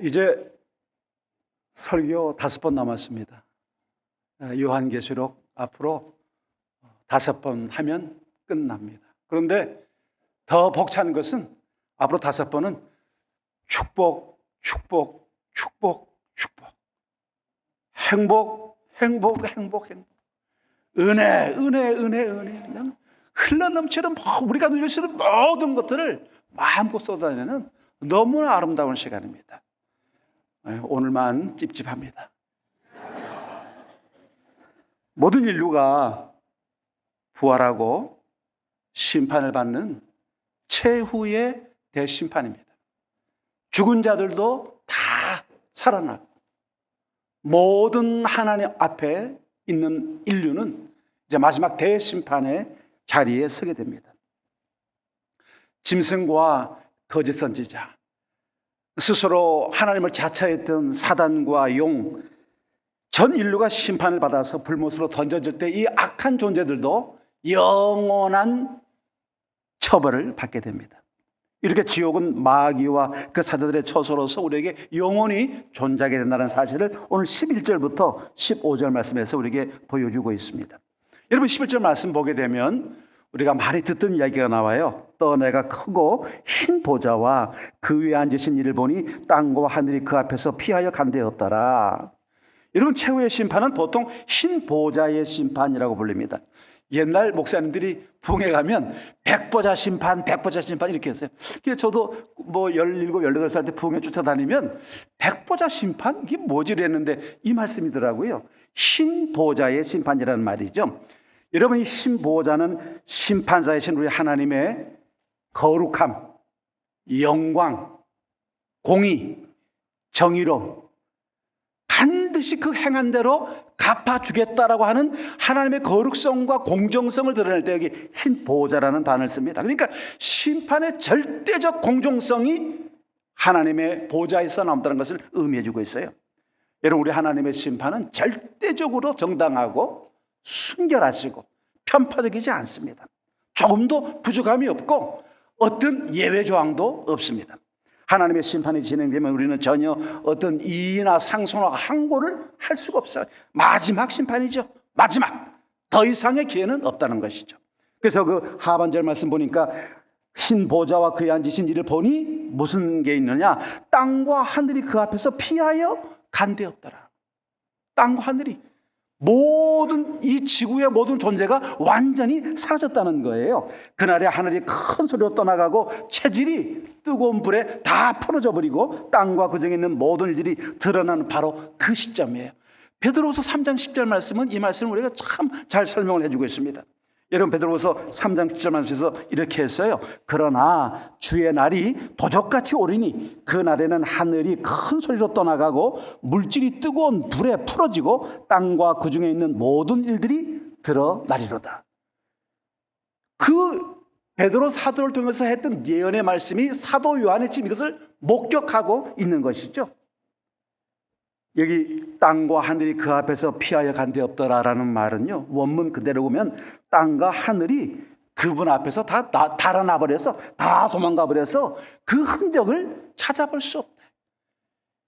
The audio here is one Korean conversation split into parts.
이제 설교 5번 남았습니다. 요한계시록 앞으로 5번 하면 끝납니다. 그런데 더 벅찬 것은 앞으로 5번은 축복, 축복, 축복, 축복, 행복, 행복, 행복, 행복, 은혜, 은혜, 은혜, 은혜, 그냥 흘러넘치는 우리가 누릴 수 있는 모든 것들을 마음껏 쏟아내는 너무나 아름다운 시간입니다. 오늘만 찝찝합니다. 모든 인류가 부활하고 심판을 받는 최후의 대심판입니다. 죽은 자들도 다 살아나고 모든 하나님 앞에 있는 인류는 이제 마지막 대심판의 자리에 서게 됩니다. 짐승과 거짓 선지자, 스스로 하나님을 자처했던 사단과 용, 전 인류가 심판을 받아서 불못으로 던져질 때 이 악한 존재들도 영원한 처벌을 받게 됩니다. 이렇게 지옥은 마귀와 그 사자들의 처소로서 우리에게 영원히 존재하게 된다는 사실을 오늘 11절부터 15절 말씀에서 우리에게 보여주고 있습니다. 여러분 11절 말씀 보게 되면 우리가 많이 듣던 이야기가 나와요. 또 내가 크고 흰 보좌와 그 위에 앉으신 이를 보니 땅과 하늘이 그 앞에서 피하여 간데없더라. 여러분 최후의 심판은 보통 흰 보좌의 심판이라고 불립니다. 옛날 목사님들이 부흥회 가면 백보자 심판, 백보자 심판 이렇게 했어요. 저도 17, 18살 때 부흥회 쫓아다니면 백보자 심판? 이게 뭐지? 이랬는데 이 말씀이더라고요. 흰 보좌의 심판이라는 말이죠. 여러분 이 흰 보좌는 심판자이신 우리 하나님의 거룩함, 영광, 공의, 정의로움, 반드시 그 행한 대로 갚아주겠다라고 하는 하나님의 거룩성과 공정성을 드러낼 때 여기 흰 보좌라는 단어를 씁니다. 그러니까 심판의 절대적 공정성이 하나님의 보좌에서 나온다는 것을 의미해주고 있어요. 여러분 우리 하나님의 심판은 절대적으로 정당하고 순결하시고 편파적이지 않습니다. 조금도 부족함이 없고 어떤 예외 조항도 없습니다. 하나님의 심판이 진행되면 우리는 전혀 어떤 이의나 상소나 항고를 할 수가 없어요. 마지막 심판이죠. 마지막. 더 이상의 기회는 없다는 것이죠. 그래서 그 하반절 말씀 보니까 흰 보좌와 그에 앉으신 이를 보니 무슨 게 있느냐? 땅과 하늘이 그 앞에서 피하여 간데없더라. 땅과 하늘이, 모든 이 지구의 모든 존재가 완전히 사라졌다는 거예요. 그날에 하늘이 큰 소리로 떠나가고 체질이 뜨거운 불에 다 풀어져 버리고 땅과 그 중에 있는 모든 일들이 드러나는 바로 그 시점이에요. 베드로후서 3장 10절 말씀은 이 말씀을 우리가 참 잘 설명을 해주고 있습니다. 여러분 베드로후서 3장 10절 말씀에서 이렇게 했어요. 그러나 주의 날이 도적같이 오리니 그 날에는 하늘이 큰 소리로 떠나가고 물질이 뜨거운 불에 풀어지고 땅과 그 중에 있는 모든 일들이 드러나리로다. 그 베드로 사도를 통해서 했던 예언의 말씀이 사도 요한이 지금 이것을 목격하고 있는 것이죠. 여기 땅과 하늘이 그 앞에서 피하여 간데없더라라는 말은요, 원문 그대로 보면 땅과 하늘이 그분 앞에서 다 달아나 버려서 다 도망가 버려서 그 흔적을 찾아볼 수 없다.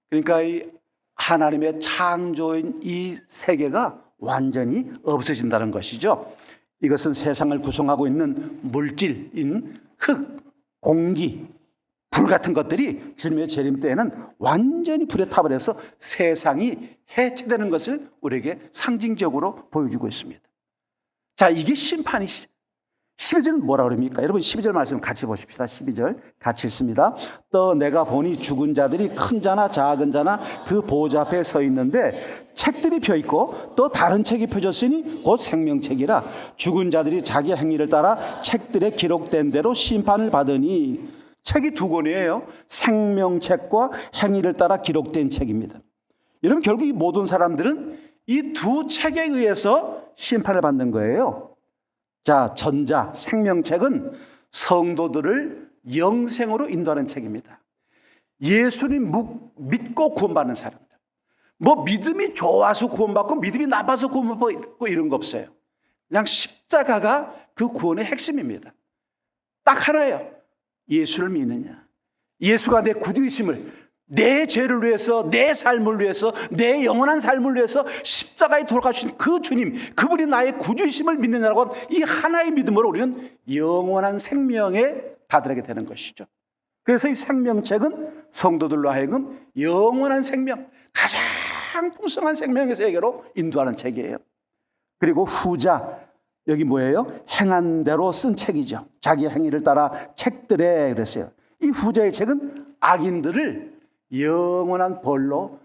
그러니까 이 하나님의 창조인 이 세계가 완전히 없어진다는 것이죠. 이것은 세상을 구성하고 있는 물질인 흙, 공기, 불 같은 것들이 주님의 재림 때에는 완전히 불에 타버려서 세상이 해체되는 것을 우리에게 상징적으로 보여주고 있습니다. 자, 이게 심판이시죠. 12절은 뭐라 그럽니까? 여러분 12절 말씀 같이 보십시다. 12절 같이 읽습니다. 또 내가 보니 죽은 자들이 큰 자나 작은 자나 그 보좌 앞에 서 있는데 책들이 펴있고 또 다른 책이 펴졌으니 곧 생명책이라. 죽은 자들이 자기 행위를 따라 책들에 기록된 대로 심판을 받으니. 책이 2권이에요. 생명책과 행위를 따라 기록된 책입니다. 여러분 결국 이 모든 사람들은 이 2 책에 의해서 심판을 받는 거예요. 자, 전자 생명책은 성도들을 영생으로 인도하는 책입니다. 예수님 믿고 구원받는 사람들, 믿음이 좋아서 구원받고 믿음이 나빠서 구원받고 이런 거 없어요. 그냥 십자가가 그 구원의 핵심입니다. 딱 하나예요. 예수를 믿느냐, 예수가 내 구주이심을 내 죄를 위해서, 내 삶을 위해서, 내 영원한 삶을 위해서 십자가에 돌아가신 그 주님, 그분이 나의 구주이심을 믿느냐라고 하는 이 하나의 믿음으로 우리는 영원한 생명에 다다르게 되는 것이죠. 그래서 이 생명책은 성도들로 하여금 영원한 생명, 가장 풍성한 생명의 세계로 인도하는 책이에요. 그리고 후자, 여기 뭐예요? 행한 대로 쓴 책이죠. 자기 행위를 따라 책들에 그랬어요. 이 후자의 책은 악인들을 영원한 벌로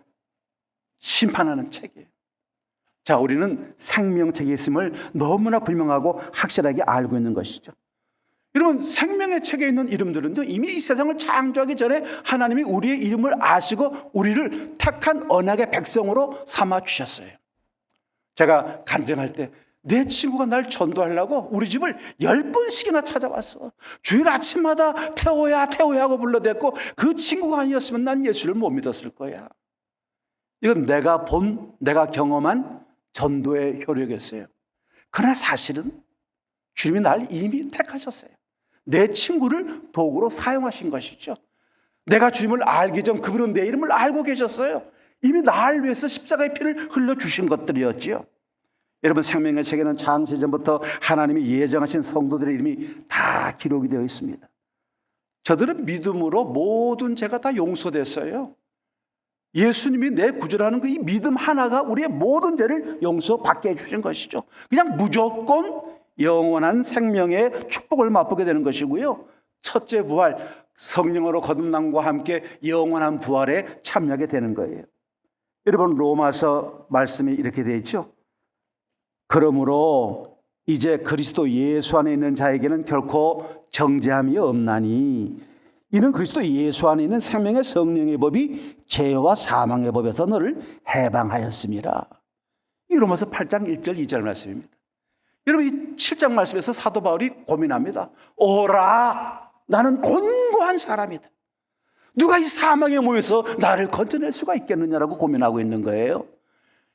심판하는 책이에요. 자, 우리는 생명책이 있음을 너무나 분명하고 확실하게 알고 있는 것이죠. 여러분, 생명의 책에 있는 이름들은요, 이미 이 세상을 창조하기 전에 하나님이 우리의 이름을 아시고 우리를 택한 언약의 백성으로 삼아 주셨어요. 제가 간증할 때 내 친구가 날 전도하려고 우리 집을 10번씩이나 찾아왔어. 주일 아침마다 태호야 태호야 하고 불러댔고, 그 친구가 아니었으면 난 예수를 못 믿었을 거야. 이건 내가 경험한 전도의 효력이었어요. 그러나 사실은 주님이 날 이미 택하셨어요. 내 친구를 도구로 사용하신 것이죠. 내가 주님을 알기 전 그분은 내 이름을 알고 계셨어요. 이미 나를 위해서 십자가의 피를 흘려주신 것들이었지요. 여러분, 생명의 책에는 창세전부터 하나님이 예정하신 성도들의 이름이 다 기록이 되어 있습니다. 저들은 믿음으로 모든 죄가 다 용서됐어요. 예수님이 내 구주라는 그 이 믿음 하나가 우리의 모든 죄를 용서받게 해주신 것이죠. 그냥 무조건 영원한 생명의 축복을 맛보게 되는 것이고요. 첫째 부활, 성령으로 거듭남과 함께 영원한 부활에 참여하게 되는 거예요. 여러분, 로마서 말씀이 이렇게 되어 있죠. 그러므로 이제 그리스도 예수 안에 있는 자에게는 결코 정죄함이 없나니 이는 그리스도 예수 안에 있는 생명의 성령의 법이 죄와 사망의 법에서 너를 해방하였습니다. 이 로마서 8장 1절 2절 말씀입니다. 여러분, 이 7장 말씀에서 사도 바울이 고민합니다. 오라, 나는 곤고한 사람이다. 누가 이 사망의 몸에서 나를 건져낼 수가 있겠느냐라고 고민하고 있는 거예요.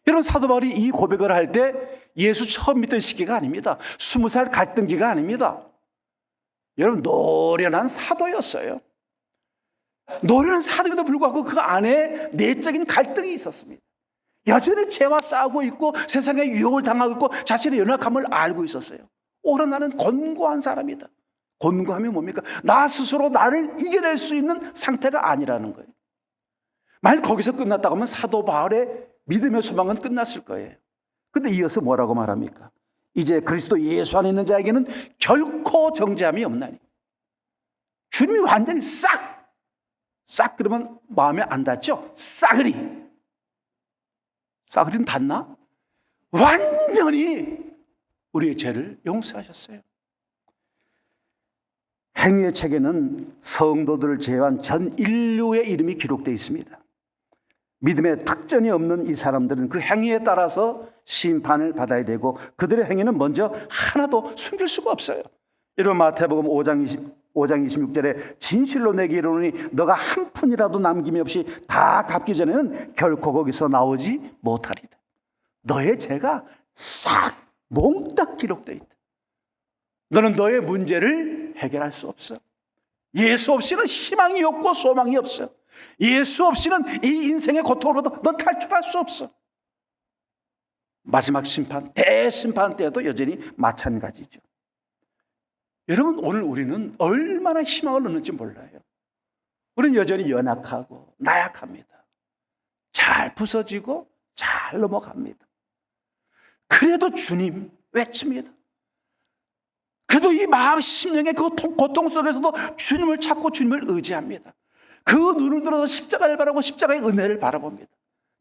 여러분, 사도 바울이 이 고백을 할 때 예수 처음 믿던 시기가 아닙니다. 20살 갈등기가 아닙니다. 여러분, 노련한 사도였어요. 노련한 사도임에도 불구하고 그 안에 내적인 갈등이 있었습니다. 여전히 죄와 싸우고 있고 세상에 유혹을 당하고 있고 자신의 연약함을 알고 있었어요. 오히려 나는 곤고한 사람이다. 곤고함이 뭡니까? 나 스스로 나를 이겨낼 수 있는 상태가 아니라는 거예요. 만약 거기서 끝났다고 하면 사도 바울의 믿음의 소망은 끝났을 거예요. 그런데 이어서 뭐라고 말합니까? 이제 그리스도 예수 안에 있는 자에게는 결코 정죄함이 없나니. 주님이 완전히 싹 그러면 마음에 안 닿죠? 싸그리는 닿나? 완전히 우리의 죄를 용서하셨어요. 행위의 책에는 성도들을 제외한 전 인류의 이름이 기록되어 있습니다. 믿음의 특전이 없는 이 사람들은 그 행위에 따라서 심판을 받아야 되고 그들의 행위는 먼저 하나도 숨길 수가 없어요. 여러분, 마태복음 5장 26절에 진실로 내게 이르노니 너가 한 푼이라도 남김이 없이 다 갚기 전에는 결코 거기서 나오지 못하리라. 너의 죄가 싹 몽땅 기록되어 있다. 너는 너의 문제를 해결할 수 없어. 예수 없이는 희망이 없고 소망이 없어. 예수 없이는 이 인생의 고통으로부터 넌 탈출할 수 없어. 마지막 심판, 대심판 때도 여전히 마찬가지죠. 여러분, 오늘 우리는 얼마나 희망을 얻는지 몰라요. 우리는 여전히 연약하고 나약합니다. 잘 부서지고 잘 넘어갑니다. 그래도 주님 외칩니다. 그래도 이 마음 심령의 그 고통 속에서도 주님을 찾고 주님을 의지합니다. 그 눈을 들어서 십자가를 바라고 십자가의 은혜를 바라봅니다.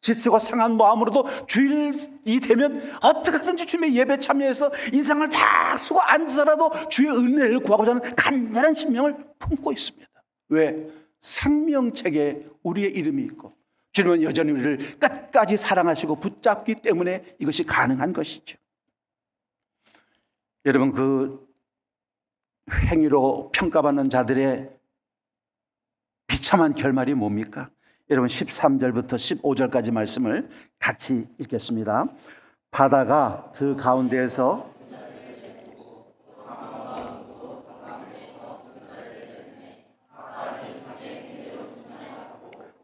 지치고 상한 마음으로도 주일이 되면 어떻게 하든지 주님의 예배 참여해서 인상을 다 쓰고 앉아서라도 주의 은혜를 구하고자 하는 간절한 심령을 품고 있습니다. 왜? 생명책에 우리의 이름이 있고 주님은 여전히 우리를 끝까지 사랑하시고 붙잡기 때문에 이것이 가능한 것이죠. 여러분, 그 행위로 평가받는 자들의 비참한 결말이 뭡니까? 여러분, 13절부터 15절까지 말씀을 같이 읽겠습니다. 바다가 그 가운데에서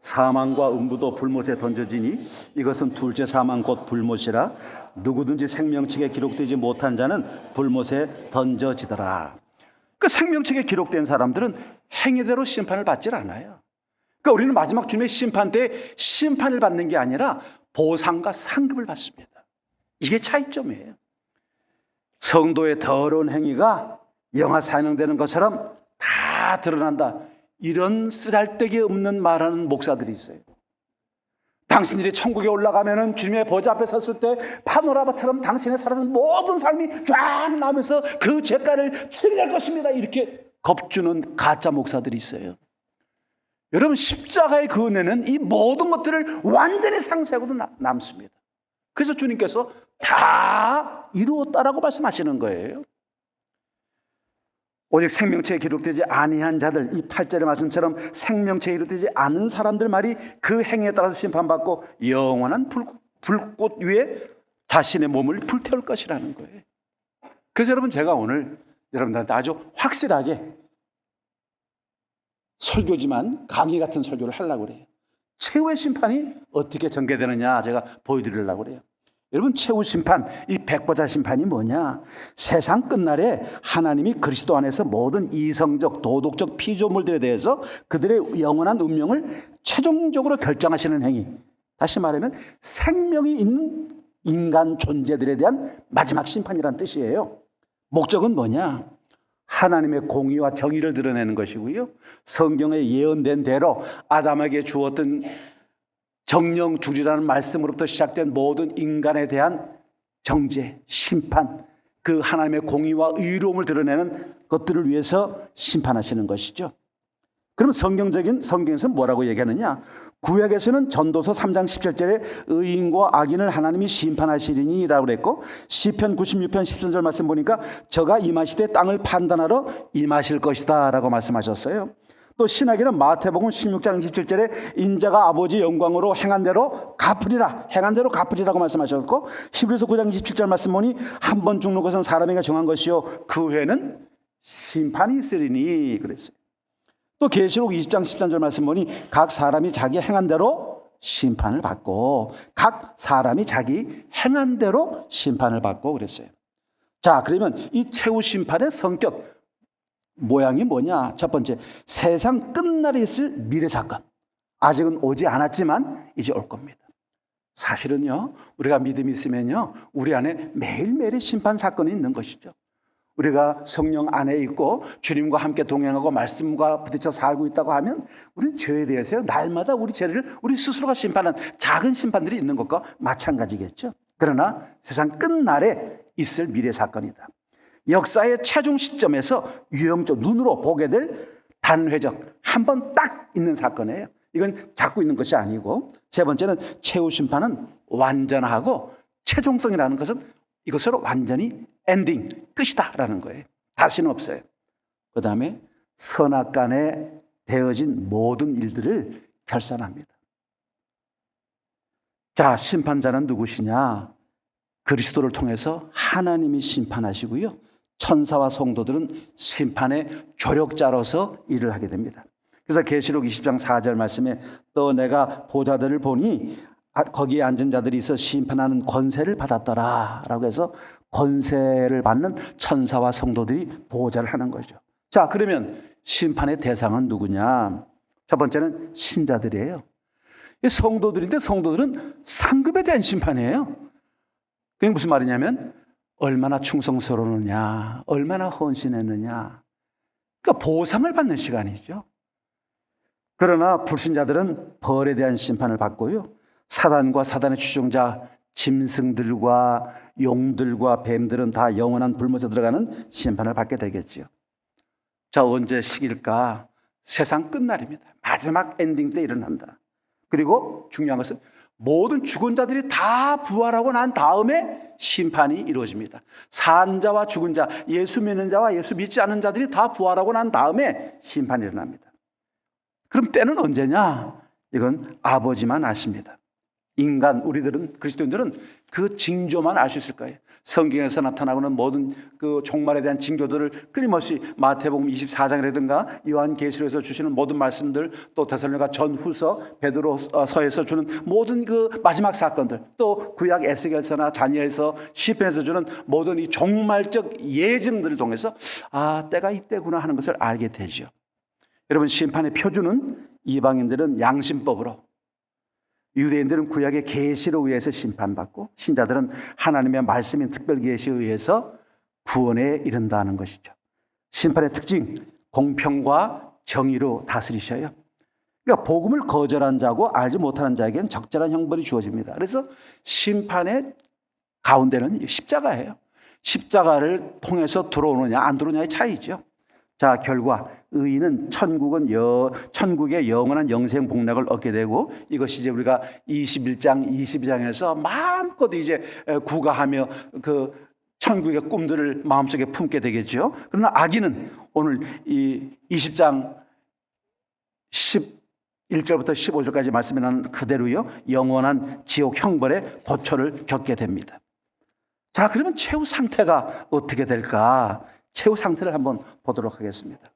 사망과 음부도 불못에 던져지니 이것은 둘째 사망 곧 불못이라 누구든지 생명책에 기록되지 못한 자는 불못에 던져지더라. 그 생명책에 기록된 사람들은 행위대로 심판을 받질 않아요. 그러니까 우리는 마지막 주님의 심판 때 심판을 받는 게 아니라 보상과 상급을 받습니다. 이게 차이점이에요. 성도의 더러운 행위가 영화 사형되는 것처럼 다 드러난다. 이런 쓰잘데기 없는 말하는 목사들이 있어요. 당신들이 천국에 올라가면은 주님의 보좌 앞에 섰을 때 파노라마처럼 당신의 살았던 모든 삶이 쫙 나면서 그 죄가를 치르게 될 것입니다. 이렇게 겁주는 가짜 목사들이 있어요. 여러분, 십자가의 그 은혜는 이 모든 것들을 완전히 상쇄하고도 남습니다. 그래서 주님께서 다 이루었다라고 말씀하시는 거예요. 오직 생명체에 기록되지 아니한 자들, 이 8절의 말씀처럼 생명체에 기록되지 않은 사람들 말이 그 행위에 따라서 심판받고 영원한 불꽃 위에 자신의 몸을 불태울 것이라는 거예요. 그래서 여러분, 제가 오늘 여러분들한테 아주 확실하게 설교지만 강의 같은 설교를 하려고 그래요. 최후의 심판이 어떻게 전개되느냐 제가 보여드리려고 그래요. 여러분, 최후 심판, 이 백보자 심판이 뭐냐? 세상 끝날에 하나님이 그리스도 안에서 모든 이성적, 도덕적 피조물들에 대해서 그들의 영원한 운명을 최종적으로 결정하시는 행위. 다시 말하면 생명이 있는 인간 존재들에 대한 마지막 심판이란 뜻이에요. 목적은 뭐냐? 하나님의 공의와 정의를 드러내는 것이고요. 성경에 예언된 대로 아담에게 주었던 정령 주리라는 말씀으로부터 시작된 모든 인간에 대한 정죄, 심판, 그 하나님의 공의와 의로움을 드러내는 것들을 위해서 심판하시는 것이죠. 그럼 성경에서 뭐라고 얘기하느냐? 구약에서는 전도서 3장 17절에 의인과 악인을 하나님이 심판하시리니 라고 그랬고, 시편 96편 13절 말씀 보니까 저가 임하시되 땅을 판단하러 임하실 것이다 라고 말씀하셨어요. 또 신약에는 마태복음 16장 27절에 인자가 아버지 영광으로 행한 대로 갚으리라, 행한 대로 갚으리라고 말씀하셨고, 히브리서 9장 27절 말씀 보니 한 번 죽는 것은 사람에게 정한 것이요 그 후에는 심판이 있으리니 그랬어요. 또 계시록 20장 13절 말씀 보니 각 사람이 자기 행한 대로 심판을 받고, 각 사람이 자기 행한 대로 심판을 받고 그랬어요. 자, 그러면 이 최후 심판의 성격 모양이 뭐냐? 첫 번째, 세상 끝날에 있을 미래 사건. 아직은 오지 않았지만 이제 올 겁니다. 사실은요, 우리가 믿음이 있으면요, 우리 안에 매일매일의 심판 사건이 있는 것이죠. 우리가 성령 안에 있고 주님과 함께 동행하고 말씀과 부딪혀 살고 있다고 하면 우리는 죄에 대해서 날마다 우리 죄를 우리 스스로가 심판하는 작은 심판들이 있는 것과 마찬가지겠죠. 그러나 세상 끝날에 있을 미래 사건이다. 역사의 최종 시점에서 유형적 눈으로 보게 될 단회적 한 번 딱 있는 사건이에요. 이건 잡고 있는 것이 아니고, 세 번째는 최후 심판은 완전하고 최종성이라는 것은 이것으로 완전히 엔딩, 끝이다라는 거예요. 다시는 없어요. 그 다음에 선악간에 되어진 모든 일들을 결산합니다. 자, 심판자는 누구시냐? 그리스도를 통해서 하나님이 심판하시고요, 천사와 성도들은 심판의 조력자로서 일을 하게 됩니다. 그래서 계시록 20장 4절 말씀에 또 내가 보좌들을 보니 거기에 앉은 자들이 있어 심판하는 권세를 받았더라 라고 해서 권세를 받는 천사와 성도들이 보좌를 하는 거죠. 자, 그러면 심판의 대상은 누구냐? 첫 번째는 신자들이에요. 성도들인데 성도들은 상급에 대한 심판이에요. 그게 무슨 말이냐면 얼마나 충성스러웠느냐, 얼마나 헌신했느냐, 그러니까 보상을 받는 시간이죠. 그러나 불신자들은 벌에 대한 심판을 받고요, 사단과 사단의 추종자 짐승들과 용들과 뱀들은 다 영원한 불못에 들어가는 심판을 받게 되겠지요. 자, 언제 시기일까? 세상 끝날입니다. 마지막 엔딩 때 일어난다. 그리고 중요한 것은 모든 죽은 자들이 다 부활하고 난 다음에 심판이 이루어집니다. 산 자와 죽은 자, 예수 믿는 자와 예수 믿지 않는 자들이 다 부활하고 난 다음에 심판이 일어납니다. 그럼 때는 언제냐? 이건 아버지만 아십니다. 인간, 우리들은, 그리스도인들은 그 징조만 알 수 있을 거예요. 성경에서 나타나고는 모든 그 종말에 대한 징조들을 끊임없이 마태복음 24장이라든가 요한계시록에서 주시는 모든 말씀들, 또 데살로니가 전후서, 베드로서에서 주는 모든 그 마지막 사건들, 또 구약 에스겔서나 다니엘서, 시편에서 주는 모든 이 종말적 예증들을 통해서 때가 이때구나 하는 것을 알게 되죠. 여러분, 심판의 표준은 이방인들은 양심법으로, 유대인들은 구약의 계시로 의해서 심판받고, 신자들은 하나님의 말씀인 특별 계시에 의해서 구원에 이른다는 것이죠. 심판의 특징, 공평과 정의로 다스리셔요. 그러니까 복음을 거절한 자고 알지 못하는 자에게는 적절한 형벌이 주어집니다. 그래서 심판의 가운데는 십자가예요. 십자가를 통해서 들어오느냐 안 들어오느냐의 차이죠. 자, 결과 의인은 천국의 영원한 영생 복락을 얻게 되고, 이것이 이제 우리가 21장, 22장에서 마음껏 이제 구가하며 그 천국의 꿈들을 마음속에 품게 되겠죠. 그러나 악인은 오늘 이 20장 11절부터 15절까지 말씀에 나온 그대로요, 영원한 지옥 형벌의 고초를 겪게 됩니다. 자, 그러면 최후 상태가 어떻게 될까? 최후 상태를 한번 보도록 하겠습니다.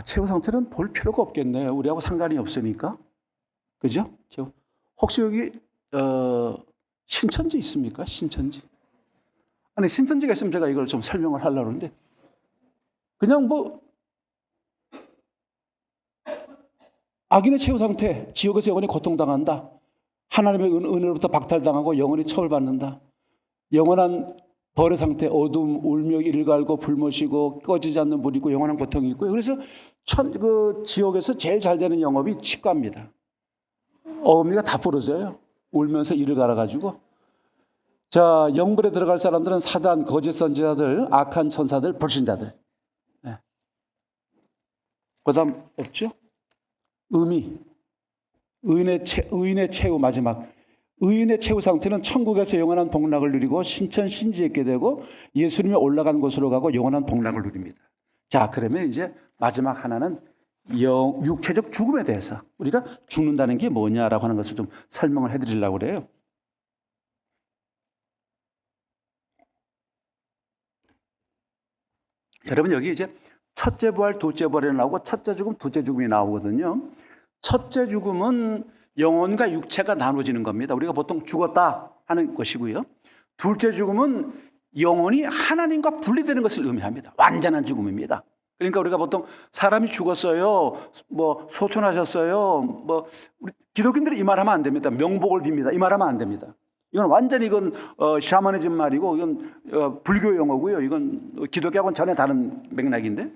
최후 상태는 볼 필요가 없겠네요. 우리하고 상관이 없으니까. 그죠? 혹시 여기 신천지 있습니까? 신천지. 아니, 신천지가 있으면 제가 이걸 좀 설명을 하려고 하는데, 그냥 악인의 최후 상태, 지옥에서 영원히 고통당한다. 하나님의 은혜로부터 박탈당하고 영원히 처벌받는다. 영원한 벌의 상태, 어둠, 울며 이를 갈고 불 모시고 꺼지지 않는 불이 있고 영원한 고통이 있고요. 그래서 지옥에서 제일 잘 되는 영업이 치과입니다. 어금니가 다 부러져요. 울면서 이를 갈아가지고. 자, 영불에 들어갈 사람들은 사단, 거짓 선지자들, 악한 천사들, 불신자들. 네. 그다음 없죠? 의인의 최후 마지막. 의인의 최후 상태는 천국에서 영원한 복락을 누리고 신천 신지에 있게 되고 예수님이 올라간 곳으로 가고 영원한 복락을 누립니다. 자, 그러면 이제 마지막 하나는 육체적 죽음에 대해서, 우리가 죽는다는 게 뭐냐라고 하는 것을 좀 설명을 해드리려고 그래요. 여러분, 여기 이제 첫째 부활, 둘째 부활이 나오고 첫째 죽음, 둘째 죽음이 나오거든요. 첫째 죽음은 영혼과 육체가 나눠지는 겁니다. 우리가 보통 죽었다 하는 것이고요. 둘째 죽음은 영혼이 하나님과 분리되는 것을 의미합니다. 완전한 죽음입니다. 그러니까 우리가 보통 사람이 죽었어요, 소천하셨어요, 우리 기독교인들이 이 말하면 안 됩니다. 명복을 빕니다. 이 말하면 안 됩니다. 이건 샤머니즘 말이고, 이건 불교 용어고요. 이건 기독교하고는 전혀 다른 맥락인데,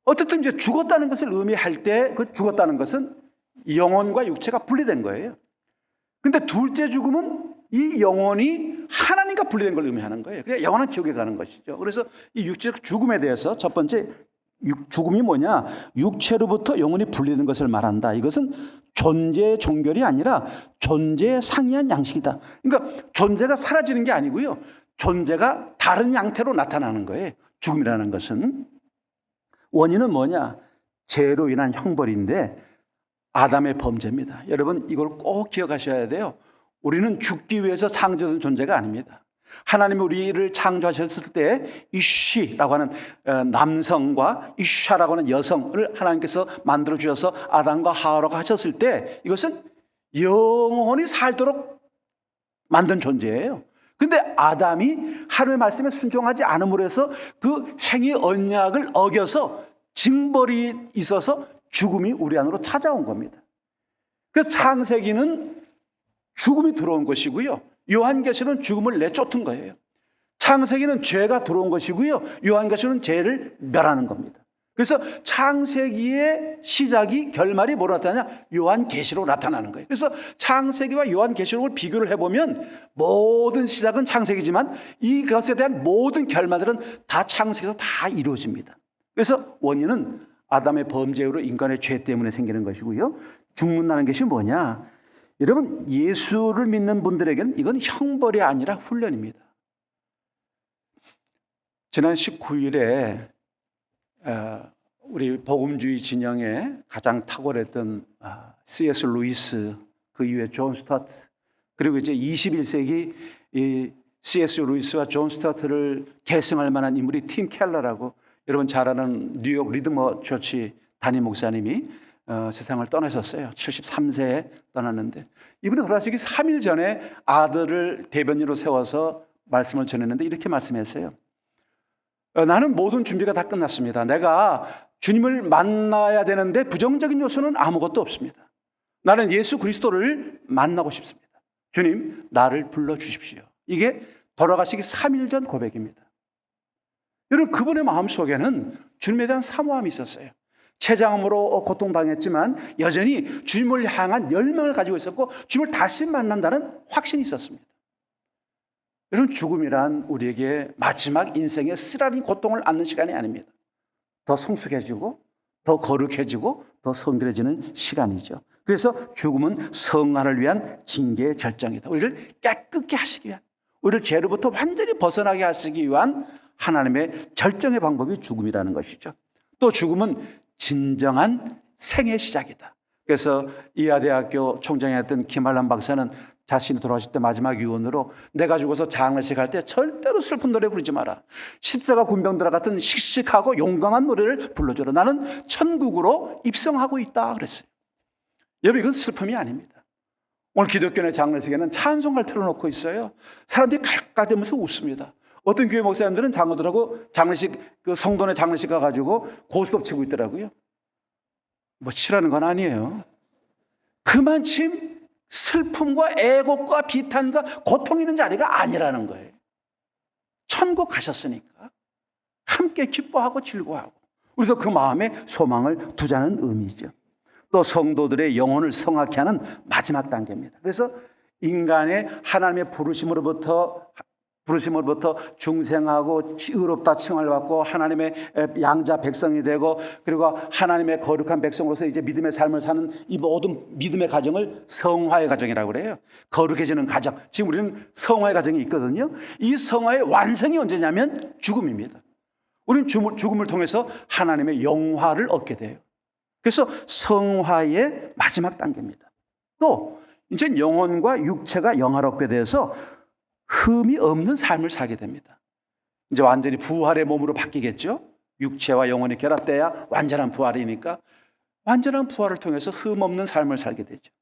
어쨌든 이제 죽었다는 것을 의미할 때 그 죽었다는 것은 영혼과 육체가 분리된 거예요. 근데 둘째 죽음은 이 영혼이 하나님과 분리된 걸 의미하는 거예요. 그냥 영원한 지옥에 가는 것이죠. 그래서 이 육체적 죽음에 대해서 첫 번째, 죽음이 뭐냐? 육체로부터 영혼이 분리된 것을 말한다. 이것은 존재의 종결이 아니라 존재에 상이한 양식이다. 그러니까 존재가 사라지는 게 아니고요, 존재가 다른 형태로 나타나는 거예요. 죽음이라는 것은. 원인은 뭐냐? 죄로 인한 형벌인데 아담의 범죄입니다. 여러분, 이걸 꼭 기억하셔야 돼요. 우리는 죽기 위해서 창조된 존재가 아닙니다. 하나님이 우리를 창조하셨을 때 이쉬라고 하는 남성과 이샤라고 하는 여성을 하나님께서 만들어 주셔서 아담과 하와라고 하셨을 때 이것은 영원히 살도록 만든 존재예요. 근데 아담이 하나님의 말씀에 순종하지 않음으로 해서 그 행위 언약을 어겨서 징벌이 있어서 죽음이 우리 안으로 찾아온 겁니다. 그래서 창세기는 죽음이 들어온 것이고요, 요한계시는 죽음을 내쫓은 거예요. 창세기는 죄가 들어온 것이고요, 요한계시는 죄를 멸하는 겁니다. 그래서 창세기의 시작이, 결말이 뭐로 나타나냐? 요한계시록으로 나타나는 거예요. 그래서 창세기와 요한계시록을 비교를 해보면 모든 시작은 창세기지만 이것에 대한 모든 결말들은 다 창세기에서 다 이루어집니다. 그래서 원인은 아담의 범죄로 인간의 죄 때문에 생기는 것이고요, 죽는다는 것이 뭐냐? 여러분, 예수를 믿는 분들에게는 이건 형벌이 아니라 훈련입니다. 지난 19일에 우리 복음주의 진영에 가장 탁월했던 C.S. 루이스, 그 이후에 존 스타트, 그리고 이제 21세기 이 C.S. 루이스와 존 스타트를 계승할 만한 인물이 팀 켈러라고, 여러분 잘 아는 뉴욕 리드머 처치 담임 목사님이 세상을 떠나셨어요. 73세에 떠났는데, 이분이 돌아가시기 3일 전에 아들을 대변인으로 세워서 말씀을 전했는데 이렇게 말씀했어요. 나는 모든 준비가 다 끝났습니다. 내가 주님을 만나야 되는데 부정적인 요소는 아무것도 없습니다. 나는 예수 그리스도를 만나고 싶습니다. 주님, 나를 불러주십시오. 이게 돌아가시기 3일 전 고백입니다. 여러분, 그분의 마음속에는 주님에 대한 사모함이 있었어요. 췌장암으로 고통당했지만 여전히 주님을 향한 열망을 가지고 있었고, 주님을 다시 만난다는 확신이 있었습니다. 여러분, 죽음이란 우리에게 마지막 인생의 쓰라린 고통을 안는 시간이 아닙니다. 더 성숙해지고 더 거룩해지고 더 성결해지는 시간이죠. 그래서 죽음은 성화를 위한 징계의 절정이다. 우리를 깨끗게 하시기 위한, 우리를 죄로부터 완전히 벗어나게 하시기 위한 하나님의 절정의 방법이 죽음이라는 것이죠. 또 죽음은 진정한 생의 시작이다. 그래서 이하대학교 총장이었던 김한란 박사는 자신이 돌아가실 때 마지막 유언으로, 내가 죽어서 장례식 할 때 절대로 슬픈 노래 부르지 마라. 십자가 군병들과 같은 씩씩하고 용감한 노래를 불러줘라. 나는 천국으로 입성하고 있다 그랬어요. 여러분, 이건 슬픔이 아닙니다. 오늘 기독교의 장례식에는 찬송가를 틀어놓고 있어요. 사람들이 깔깔대면서 웃습니다. 어떤 교회 목사님들은 장로들하고 장례식, 그 성도네 장례식 가가지고 고스톱 치고 있더라고요. 뭐 치라는 건 아니에요. 그만큼 슬픔과 애곡과 비탄과 고통이 있는 자리가 아니라는 거예요. 천국 가셨으니까 함께 기뻐하고 즐거워하고, 우리도 그 마음에 소망을 두자는 의미죠. 또 성도들의 영혼을 성하게 하는 마지막 단계입니다. 그래서 인간의 하나님의 부르심으로부터 중생하고 의롭다 칭을 받고 하나님의 양자 백성이 되고, 그리고 하나님의 거룩한 백성으로서 이제 믿음의 삶을 사는 이 모든 믿음의 과정을 성화의 과정이라고 그래요. 거룩해지는 과정. 지금 우리는 성화의 과정이 있거든요. 이 성화의 완성이 언제냐면 죽음입니다. 우리는 죽음을 통해서 하나님의 영화를 얻게 돼요. 그래서 성화의 마지막 단계입니다. 또 이제 영혼과 육체가 영화롭게 돼서 흠이 없는 삶을 살게 됩니다. 이제 완전히 부활의 몸으로 바뀌겠죠. 육체와 영혼이 결합돼야 완전한 부활이니까 완전한 부활을 통해서 흠 없는 삶을 살게 되죠.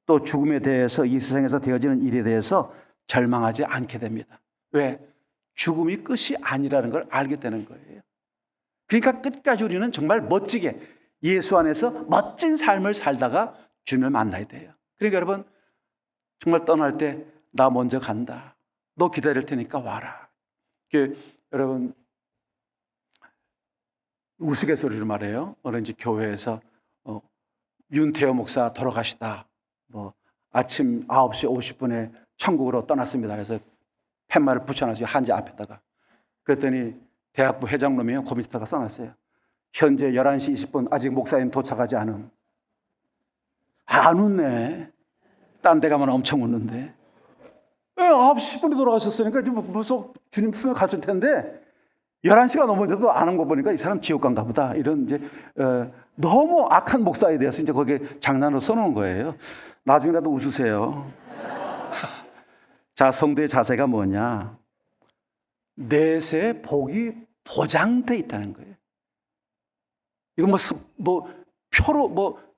또 죽음에 대해서, 이 세상에서 되어지는 일에 대해서 절망하지 않게 됩니다. 왜? 죽음이 끝이 아니라는 걸 알게 되는 거예요. 그러니까 끝까지 우리는 정말 멋지게 예수 안에서 멋진 삶을 살다가 주님을 만나야 돼요. 그러니까 여러분, 정말 떠날 때 나 먼저 간다. 너 기다릴 테니까 와라. 여러분, 우스갯소리를 말해요. 어느 이제 교회에서 윤태호 목사 돌아가시다. 뭐 아침 9시 50분에 천국으로 떠났습니다. 그래서 팻말을 붙여놨어요. 한지 앞에다가. 그랬더니 대학부 회장님이 그 밑에다가 써놨어요. 현재 11시 20분 아직 목사님 도착하지 않음. 안 웃네. 딴 데 가면 엄청 웃는데. 9시 10분에 돌아가셨으니까 이제 벌써 주님 품에 갔을 텐데 11시가 넘었는데도 안 온 거 보니까 이 사람 지옥 간가 보다. 이런 이제 너무 악한 목사에 대해서 이제 거기에 장난으로 써놓은 거예요. 나중에라도 웃으세요. 자, 성도의 자세가 뭐냐? 내세 복이 보장돼 있다는 거예요. 이건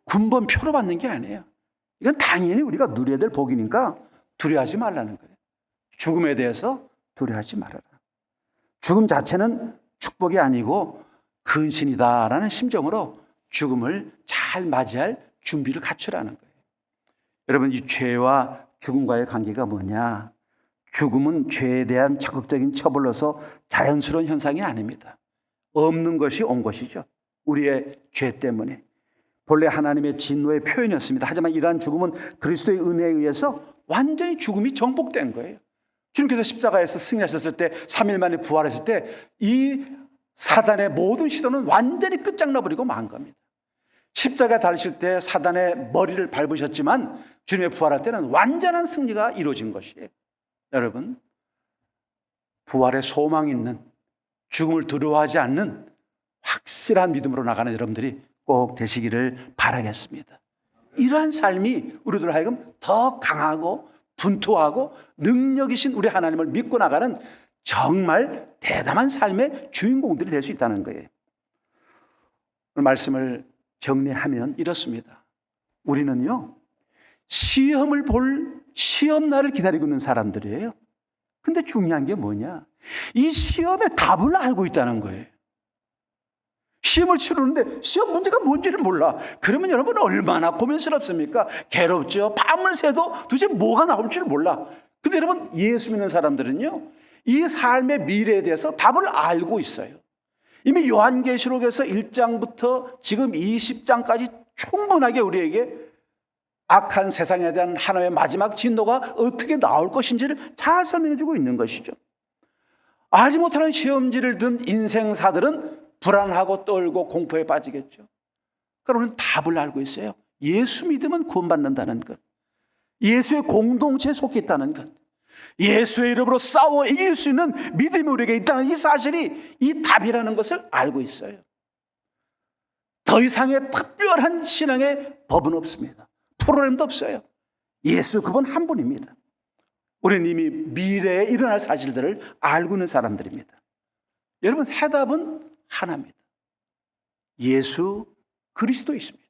군번 표로 받는 게 아니에요. 이건 당연히 우리가 누려야 될 복이니까 두려워하지 말라는 거예요. 죽음에 대해서 두려워하지 말아라. 죽음 자체는 축복이 아니고 근신이다라는 심정으로 죽음을 잘 맞이할 준비를 갖추라는 거예요. 여러분, 이 죄와 죽음과의 관계가 뭐냐? 죽음은 죄에 대한 적극적인 처벌로서 자연스러운 현상이 아닙니다. 없는 것이 온 것이죠. 우리의 죄 때문에. 본래 하나님의 진노의 표현이었습니다. 하지만 이러한 죽음은 그리스도의 은혜에 의해서 완전히 죽음이 정복된 거예요. 주님께서 십자가에서 승리하셨을 때 3일 만에 부활했을 때 이 사단의 모든 시도는 완전히 끝장나버리고 만 겁니다. 십자가에 달리실 때 사단의 머리를 밟으셨지만 주님의 부활할 때는 완전한 승리가 이루어진 것이에요. 여러분, 부활의 소망이 있는, 죽음을 두려워하지 않는 확실한 믿음으로 나가는 여러분들이 꼭 되시기를 바라겠습니다. 이러한 삶이 우리들 하여금 더 강하고 분투하고 능력이신 우리 하나님을 믿고 나가는 정말 대담한 삶의 주인공들이 될 수 있다는 거예요. 오늘 말씀을 정리하면 이렇습니다. 우리는요, 시험을 볼 시험날을 기다리고 있는 사람들이에요. 근데 중요한 게 뭐냐? 이 시험의 답을 알고 있다는 거예요. 시험을 치르는데 시험 문제가 뭔지를 몰라. 그러면 여러분 얼마나 고민스럽습니까? 괴롭죠. 밤을 새도 도대체 뭐가 나올 줄 몰라. 근데 여러분, 예수 믿는 사람들은요, 이 삶의 미래에 대해서 답을 알고 있어요. 이미 요한계시록에서 1장부터 지금 20장까지 충분하게 우리에게 악한 세상에 대한 하나님의 마지막 진노가 어떻게 나올 것인지를 잘 설명해 주고 있는 것이죠. 알지 못하는 시험지를 든 인생사들은 불안하고 떨고 공포에 빠지겠죠. 그러나 우리는 답을 알고 있어요. 예수 믿으면 구원받는다는 것, 예수의 공동체에 속해 있다는 것, 예수의 이름으로 싸워 이길 수 있는 믿음이 우리에게 있다는 이 사실이 이 답이라는 것을 알고 있어요. 더 이상의 특별한 신앙의 법은 없습니다. 프로그램도 없어요. 예수 그분 한 분입니다. 우리는 이미 미래에 일어날 사실들을 알고 있는 사람들입니다. 여러분, 해답은 하나입니다. 예수 그리스도이십니다.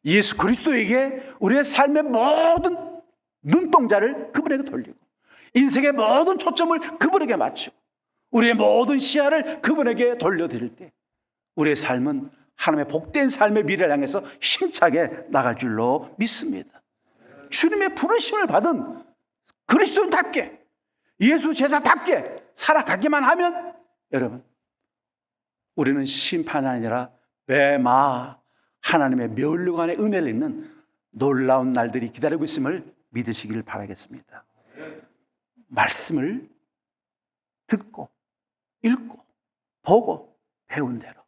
예수 그리스도에게 우리의 삶의 모든 눈동자를 그분에게 돌리고 인생의 모든 초점을 그분에게 맞추고 우리의 모든 시야를 그분에게 돌려드릴 때 우리의 삶은 하나님의 복된 삶의 미래를 향해서 힘차게 나갈 줄로 믿습니다. 주님의 부르심을 받은 그리스도인답게, 예수 제자답게 살아가기만 하면 여러분, 우리는 심판이 아니라 매마 하나님의 면류관의 은혜를 입는 놀라운 날들이 기다리고 있음을 믿으시길 바라겠습니다. 말씀을 듣고 읽고 보고 배운 대로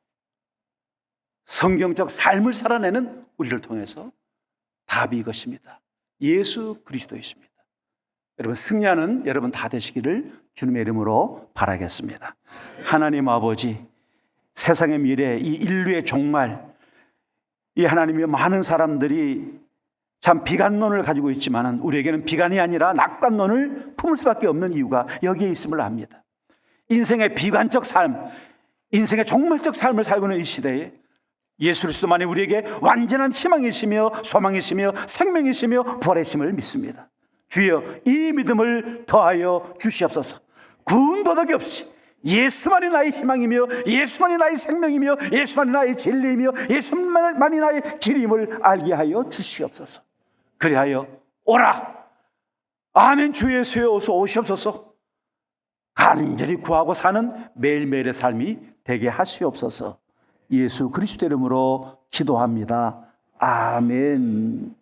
성경적 삶을 살아내는 우리를 통해서 답이 이것입니다. 예수 그리스도이십니다. 여러분, 승리하는 여러분 다 되시기를 주님의 이름으로 바라겠습니다. 하나님 아버지, 세상의 미래, 이 인류의 종말, 이 하나님의 많은 사람들이 참 비관론을 가지고 있지만 우리에게는 비관이 아니라 낙관론을 품을 수밖에 없는 이유가 여기에 있음을 압니다. 인생의 비관적 삶, 인생의 종말적 삶을 살고 있는 이 시대에 예수 그리스도만이 우리에게 완전한 희망이시며 소망이시며 생명이시며 부활이심을 믿습니다. 주여, 이 믿음을 더하여 주시옵소서. 군더더기 없이 예수만이 나의 희망이며 예수만이 나의 생명이며 예수만이 나의 진리이며 예수만이 나의 길임을 알게 하여 주시옵소서. 그리하여 오라, 아멘, 주 예수여 어서 오시옵소서. 간절히 구하고 사는 매일매일의 삶이 되게 하시옵소서. 예수 그리스도 이름으로 기도합니다. 아멘.